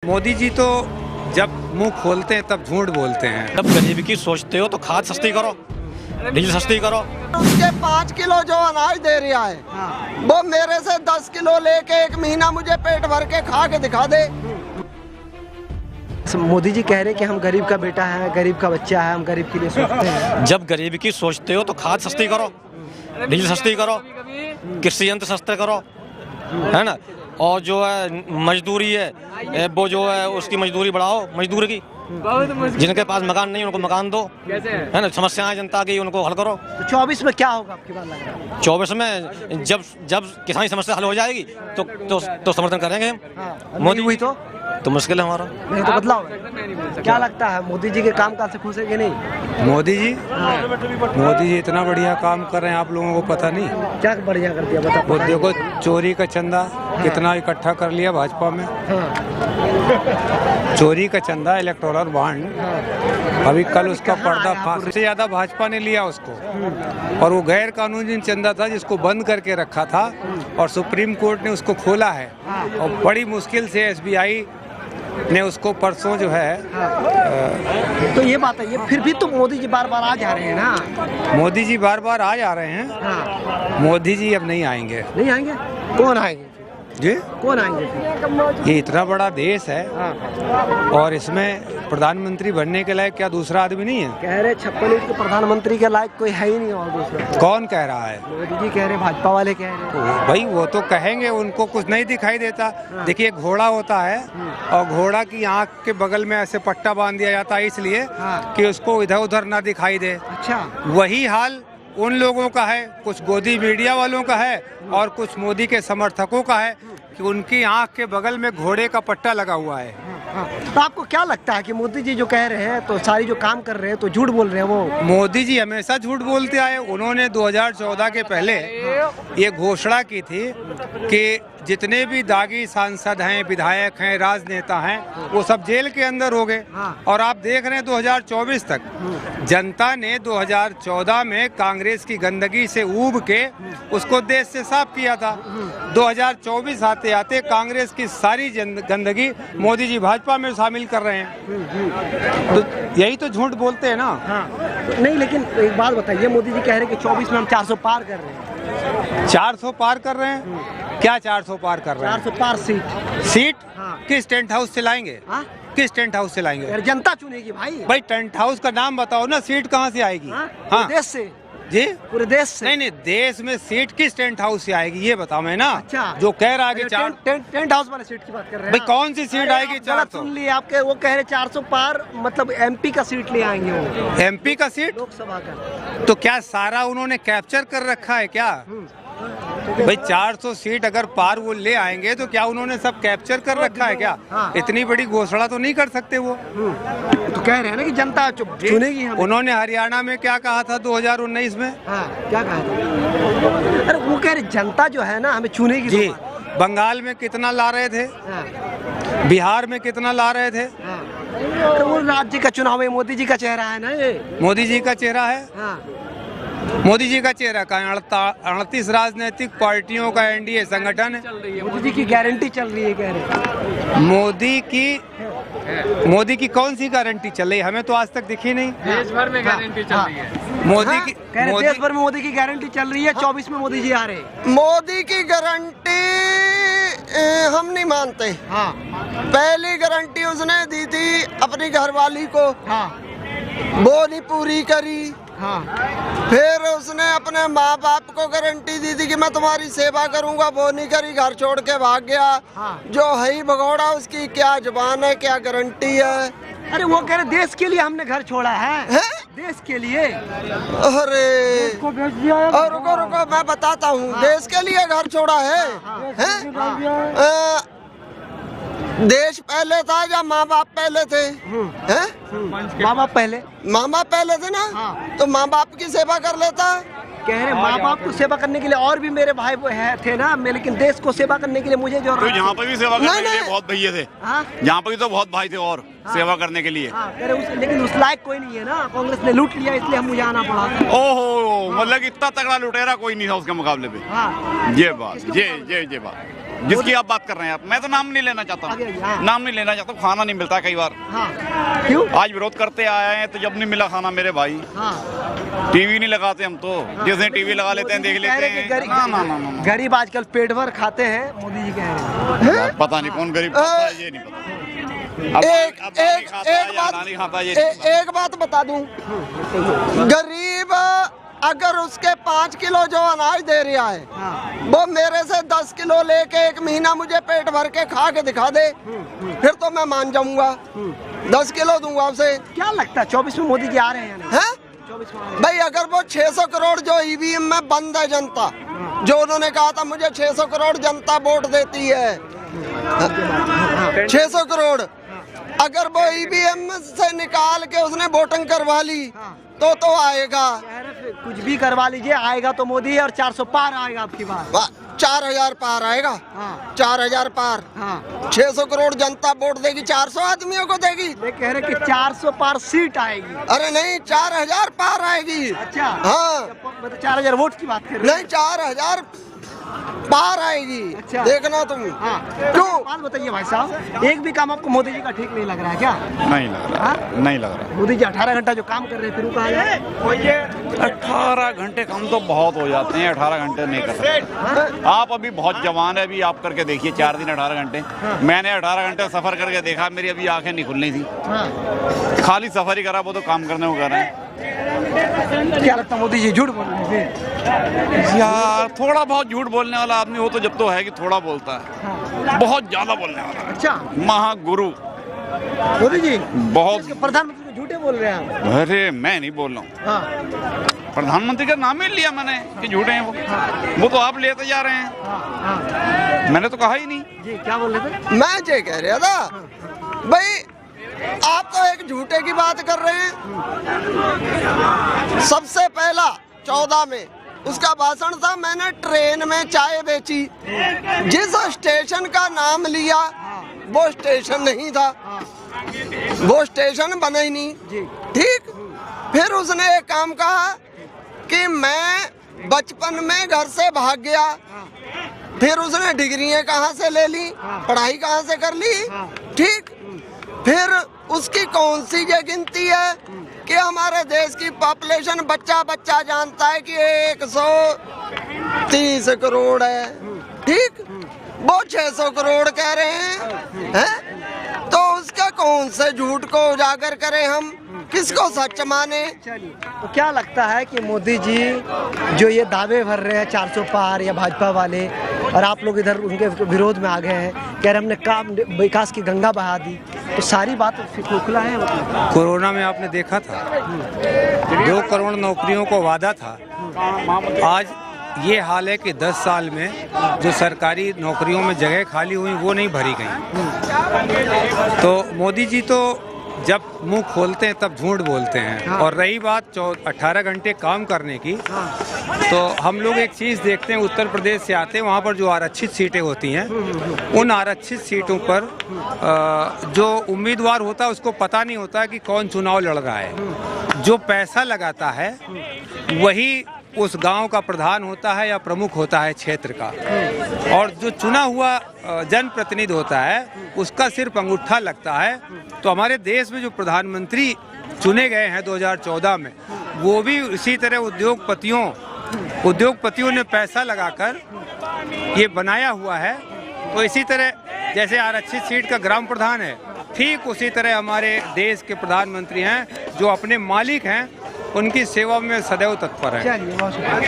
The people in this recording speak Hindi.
मोदी जी तो जब मुंह खोलते हैं तब झूठ बोलते हैं। जब गरीबी की सोचते हो तो खाद सस्ती करो, डीजल सस्ती करो। उसके 5 किलो जो अनाज दे रहा है वो मेरे से 10 किलो लेके 1 महीना मुझे पेट भर के खा के दिखा दे। मोदी जी कह रहे हैं कि हम गरीब का बेटा है, गरीब का बच्चा है, हम गरीब के लिए सोचते हैं। जब गरीबी की सोचते हो तो खाद सस्ती करो, डीजल सस्ती करो, कृषि यंत्र सस्ते करो, है ना। और जो है मजदूरी है वो जो है उसकी मजदूरी बढ़ाओ, मजदूर की। जिनके पास मकान नहीं उनको मकान दो, है ना। समस्याएं जनता की उनको हल करो। तो 24 में क्या होगा आपकी बात लग रहा है? 24 में जब किसानी समस्या हल हो जाएगी तो समर्थन करेंगे हम। हाँ, मोदी हुई तो मुश्किल है हमारा। नहीं तो बदलाव है। क्या लगता है मोदी जी के काम काज से खुश है कि नहीं? मोदी जी इतना बढ़िया काम कर रहे हैं, आप लोगों को पता नहीं। क्या बढ़िया कर दिया बता। वो देखो चोरी का चंदा कितना इकट्ठा कर लिया भाजपा में। चोरी का चंदा, इलेक्टोरल बॉन्ड। अभी कल उसका पर्दाफाश, सबसे ज्यादा भाजपा ने लिया उसको। और वो गैर कानूनी चंदा था जिसको बंद करके रखा था और सुप्रीम कोर्ट ने उसको खोला है। और बड़ी मुश्किल से SBI ने उसको परसों जो है तो ये बात है, ये फिर भी तो मोदी जी बार बार आ जा रहे हैं ना। मोदी जी बार बार आ जा रहे हैं। मोदी जी अब नहीं आएंगे। नहीं आएंगे? कौन आएंगे जी? कौन आएंगे? ये इतना बड़ा देश है और इसमें प्रधानमंत्री बनने के लायक क्या दूसरा आदमी नहीं है? कह रहे 56 इंच के प्रधानमंत्री के लायक कोई है ही नहीं और दूसरा। कौन कह रहा है? मोदी जी कह रहे, भाजपा वाले कह रहे। तो भाई वो तो कहेंगे, उनको कुछ नहीं दिखाई देता। देखिए घोड़ा होता है और घोड़ा की आंख के बगल में ऐसे पट्टा बांध दिया जाता है इसलिए कि उसको इधर उधर ना दिखाई दे। अच्छा, वही हाल उन लोगों का है, कुछ गोदी मीडिया वालों का है और कुछ मोदी के समर्थकों का है कि उनकी आंख के बगल में घोड़े का पट्टा लगा हुआ है। तो आपको क्या लगता है कि मोदी जी जो कह रहे हैं तो सारी जो काम कर रहे हैं तो झूठ बोल रहे हैं? वो मोदी जी हमेशा झूठ बोलते आए। उन्होंने 2014 के पहले ये घोषणा की थी कि जितने भी दागी सांसद हैं, विधायक हैं, राजनेता हैं, वो सब जेल के अंदर हो गए। और आप देख रहे हैं 2024 तक जनता ने 2014 में कांग्रेस की गंदगी से ऊब के उसको देश से साफ किया था। 2024 आते आते कांग्रेस की सारी गंदगी मोदी जी भाजपा में शामिल कर रहे हैं। तो यही तो झूठ बोलते हैं ना। नहीं, लेकिन एक बात बताइए, मोदी जी कह रहे हैं कि 24 में हम 400 पार कर रहे हैं। 400 पार कर रहे हैं? क्या 400 पार कर रहे हैं? 400 पार सीट। किस टेंट हाउस से लाएंगे? किस टेंट हाउस से लाएंगे? जनता चुनेगी भाई टेंट हाउस का नाम बताओ ना, सीट कहाँ से आएगी? हाँ, देश से जी, पूरे देश से। नहीं, देश में सीट किस टेंट हाउस से आएगी ये बताओ मैं ना। अच्छा, जो कह रहा है कि टेंट हाउस वाले सीट की बात कर रहे हैं। भाई कौन सी सीट आएगी? 400 सुन लिए आपके, वो कह रहे 400 पार मतलब MP का सीट ले आएंगे वो। MP का सीट? लोकसभा का। तो क्या सारा उन्होंने कैप्चर कर रखा है क्या? भाई 400 सीट अगर पार वो ले आएंगे तो क्या उन्होंने सब कैप्चर कर रखा है क्या? इतनी बड़ी घोषणा तो नहीं कर सकते वो। तो कह रहे हैं ना कि जनता चुनेगी हमें। उन्होंने हरियाणा में क्या कहा था 2019 में? क्या कहा था? अरे वो कह रहे जनता जो है ना हमें चुनेगी। जी, बंगाल में कितना ला रहे थे? बिहार में कितना ला रहे थे? अरे वो राज्य का चुनाव है, मोदी जी का चेहरा है ना ये। मोदी जी का चेहरा है? मोदी जी का चेहरा का 38 राजनीतिक पार्टियों का NDA संगठन है। मोदी जी की गारंटी चल रही है कह रहे। मोदी की कौन सी गारंटी चल रही है? हमें तो आज तक दिखी नहीं। देश भर में गारंटी चल रही है। मोदी की देश भर में मोदी की गारंटी चल रही है। 24 में मोदी जी आ रहे हैं। मोदी की गारंटी हम नहीं मानते। पहली गारंटी उसने दी थी अपनी घरवाली को, वो नहीं पूरी करी। फिर उसने अपने माँ बाप को गारंटी दी थी कि मैं तुम्हारी सेवा करूंगा, वो नहीं करी, घर छोड़ के भाग गया। जो है ही भगोड़ा, उसकी क्या जुबान है, क्या गारंटी है? अरे वो कह रहे देश के लिए हमने घर छोड़ा है। देश के लिए। अरे को भेज दिया। और रुको मैं बताता हूँ। देश के लिए घर छोड़ा है? देश पहले था या माँ बाप पहले थे? माँ बाप पहले। माँ बाप पहले थे ना। तो माँ बाप की सेवा कर लेता। कह रहे माँ बाप को सेवा करने के लिए और भी मेरे भाई थे ना, मैं लेकिन देश को सेवा करने के लिए मुझे जो तो यहाँ पर भी सेवा करने के लिए बहुत भैया थे। हाँ? यहाँ पर भी तो बहुत भाई थे और सेवा करने के लिए। लेकिन उस लायक कोई नहीं है ना, कांग्रेस ने लूट लिया इसलिए हम मुझे आना पड़ा। ओहो, मतलब इतना तगड़ा लुटेरा कोई नहीं था उसके मुकाबले पे। ये बात, ये बात। जिसकी आप बात कर रहे हैं आप, मैं तो नाम नहीं लेना चाहता आगे, हूँ, हाँ। नाम नहीं लेना चाहता हूँ, खाना नहीं मिलता कई बार। हाँ क्यों? आज विरोध करते आए हैं तो जब नहीं मिला खाना मेरे भाई, हाँ टीवी नहीं लगाते हम तो, जिसने टीवी लगा लेते हैं देख लेते हैं। ना ना ना ना गरीब आजकल पेट भर खाते हैं, मोदी जी कह रहे हैं। पता नहीं कौन गरीब खाता है, ये नहीं पता। एक बात बता दूं, गरीब अगर उसके 5 किलो जो अनाज दे रहा है, वो मेरे से 10 किलो लेके 1 महीना मुझे पेट भर के खा के दिखा दे, फिर तो मैं मान जाऊंगा, 10 किलो दूंगा उसे। क्या लगता है 24 में मोदी जी आ रहे हैं? हैं? 24 में आ रहे हैं। भाई अगर वो 600 करोड़ जो ईवीएम में बंद है जनता, जो उन्होंने कहा था मुझे 600 करोड़ जनता वोट देती है, 600 करोड़ अगर वो ईवीएम से निकाल के उसने वोटिंग करवा ली तो आएगा। कुछ भी करवा लीजिए, आएगा तो मोदी है और 400 पार आएगा आपकी बात। 4000 पार आएगा। हाँ। 4000 पार। हाँ। 600 करोड़ जनता वोट देगी, 400 आदमियों को देगी। मैं कह रहे कि 400 पार सीट आएगी। अरे नहीं, 4000 पार आएगी। अच्छा हाँ, मतलब 4000 वोट की बात कर रहे हैं? नहीं 4000 पार आएगी। अच्छा। देखना तुम। हाँ। क्यों? बात बताइए भाई साहब, एक भी काम आपको मोदी जी का ठीक नहीं लग रहा है क्या? नहीं लग रहा, नहीं लग रहा। मोदी जी 18 घंटा जो काम कर रहे हैं, फिर वो कहा जाए 18 घंटे काम तो बहुत हो जाते हैं, 18 घंटे नहीं कर सकते आप। अभी बहुत जवान है, अभी आप करके देखिए 4 दिन 18 घंटे। मैंने 18 घंटे सफर करके देखा, मेरी अभी आंखें नहीं खुलनी थी। खाली सफर ही करा, वो तो काम करने को कर रहे हैं। क्या लगता है मोदी जी झूठ बोल रहे हैं? यार थोड़ा बहुत झूठ बोलने वाला आदमी हो तो जब तो है कि थोड़ा बोलता है, बहुत ज्यादा बोलने वाला है। अच्छा, महागुरु मोदी जी बहुत। प्रधानमंत्री झूठे बोल रहे हैं आप? अरे मैं नहीं बोल रहा हूँ, हाँ। प्रधानमंत्री का नाम ही लिया मैंने कि झूठे हैं वो तो आप लेते जा रहे हैं। हाँ। मैंने तो कहा ही नहीं। जी क्या बोल रहे थे? मैं ये कह रहा था भाई, आप तो एक झूठे की बात कर रहे हैं। सबसे पहला 14 में उसका भाषण था, मैंने ट्रेन में चाय बेची। जिस स्टेशन का नाम लिया वो स्टेशन नहीं था, वो स्टेशन बना ही नहीं। ठीक, फिर उसने एक काम कहा कि मैं बचपन में घर से भाग गया। फिर उसने डिग्रियां कहाँ से ले ली, पढ़ाई कहाँ से कर ली। ठीक, फिर उसकी कौन सी ये गिनती है कि हमारे देश की पॉपुलेशन बच्चा बच्चा जानता है कि 130 करोड़ है। ठीक, वो 600 करोड़ कह रहे हैं? तो उसका कौन से झूठ को उजागर करें हम, किसको सच माने? चलिए, तो क्या लगता है कि मोदी जी जो ये दावे भर रहे हैं 400 पार या भाजपा वाले, और आप लोग इधर उनके विरोध में आ गए हैं, कह रहे हमने काम विकास की गंगा बहा दी, तो सारी बात खोखला है? मतलब कोरोना में आपने देखा था 2 करोड़ नौकरियों को वादा था, आज ये हाल है कि 10 साल में जो सरकारी नौकरियों में जगह खाली हुई वो नहीं भरी गई। तो मोदी जी तो जब मुंह खोलते हैं तब झूठ बोलते हैं। और रही बात 18 घंटे काम करने की, तो हम लोग एक चीज़ देखते हैं, उत्तर प्रदेश से आते हैं, वहाँ पर जो आरक्षित सीटें होती हैं, उन आरक्षित सीटों पर जो उम्मीदवार होता है उसको पता नहीं होता कि कौन चुनाव लड़ रहा है। जो पैसा लगाता है वही उस गांव का प्रधान होता है या प्रमुख होता है क्षेत्र का, और जो चुना हुआ जनप्रतिनिधि होता है उसका सिर्फ अंगूठा लगता है। तो हमारे देश में जो प्रधानमंत्री चुने गए हैं 2014 में, वो भी इसी तरह उद्योगपतियों ने पैसा लगाकर ये बनाया हुआ है। तो इसी तरह जैसे आरक्षित सीट का ग्राम प्रधान है, ठीक उसी तरह हमारे देश के प्रधानमंत्री हैं जो अपने मालिक हैं, उनकी सेवा में सदैव तत्पर है। चलिए, बहुत शुक्रिया।